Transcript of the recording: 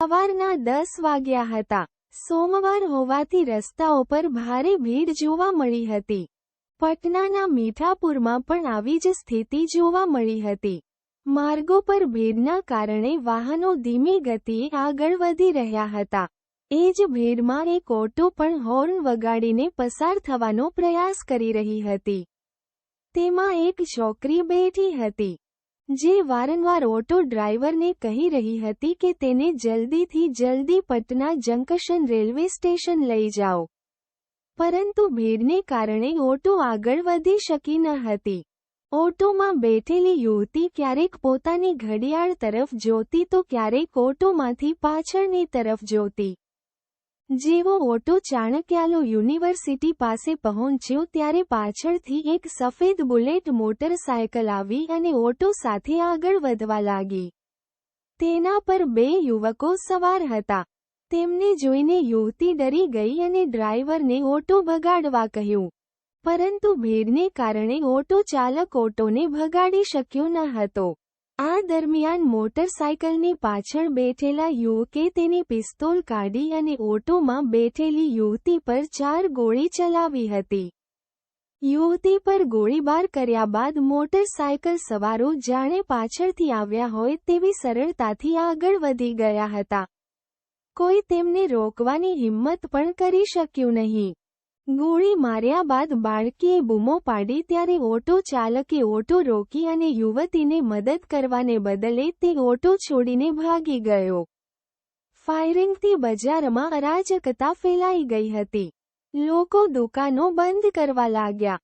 સવારના 10 વાગ્યા હતા. સોમવાર હોવાથી રસ્તાઓ પર ભારે ભીડ જોવા મળી હતી. પટનાના મીઠાપુરમાં પણ આવી જ સ્થિતિ જોવા મળી હતી. માર્ગો પર ભીડના કારણે વાહનો ધીમી ગતિએ આગળ વધી રહ્યા હતા. એ જ ભીડમાં એક ઓટો પણ હોર્ન વગાડીને પસાર થવાનો પ્રયાસ કરી રહી હતી. તેમાં એક છોકરી બેઠી હતી, જે વારંવાર ઓટો ડ્રાઈવરને કહી રહી હતી કે તેને જલ્દીથી જલ્દી પટના જંકશન રેલવે સ્ટેશન લઈ જાઓ. પરંતુ ભીડને કારણે ઓટો આગળ વધી શકી ન હતી. ઓટોમાં બેઠેલી યુવતી ક્યારેક પોતાની ઘડિયાળ તરફ જોતી તો ક્યારેક ઓટોમાંથી પાછળની તરફ જોતી. જેવો ઓટો ચાણક્યાલો યુનિવર્સિટી પાસે પહોંચ્યો ત્યારે પાછળથી એક સફેદ બુલેટ મોટરસાયકલ આવી અને ઓટો સાથે આગળ વધવા લાગી. તેના પર 2 યુવકો સવાર હતા. તેમને જોઈને યુવતી ડરી ગઈ અને ડ્રાઈવરને ઓટો ભગાડવા કહ્યું. પરંતુ ભીડને કારણે ઓટો ચાલક ઓટોને ભગાડી શક્યો ન હતો. આ દરમિયાન મોટરસાયકલની પાછળ બેઠેલા યુવકે તેની પિસ્તોલ કાઢી અને ઓટોમાં બેઠેલી યુવતી પર 4 ગોળી ચલાવી હતી. યુવતી પર ગોળીબાર કર્યા બાદ મોટરસાયકલ સવારો જાણે પાછળથી આવ્યા હોય તેવી સરળતાથી આગળ વધી ગયા હતા. કોઈ તેમને રોકવાની હિંમત પણ કરી શક્યું નહીં. ગોળી માર્યા બાદ બાળકીએ બૂમો પાડી ત્યારે ઓટો ચાલકે ઓટો રોકી અને યુવતીને મદદ કરવાને બદલે તે ઓટો છોડીને ભાગી ગયો. ફાયરિંગથી બજારમાં અરાજકતા ફેલાઈ ગઈ હતી. લોકો દુકાનો બંધ કરવા લાગ્યા.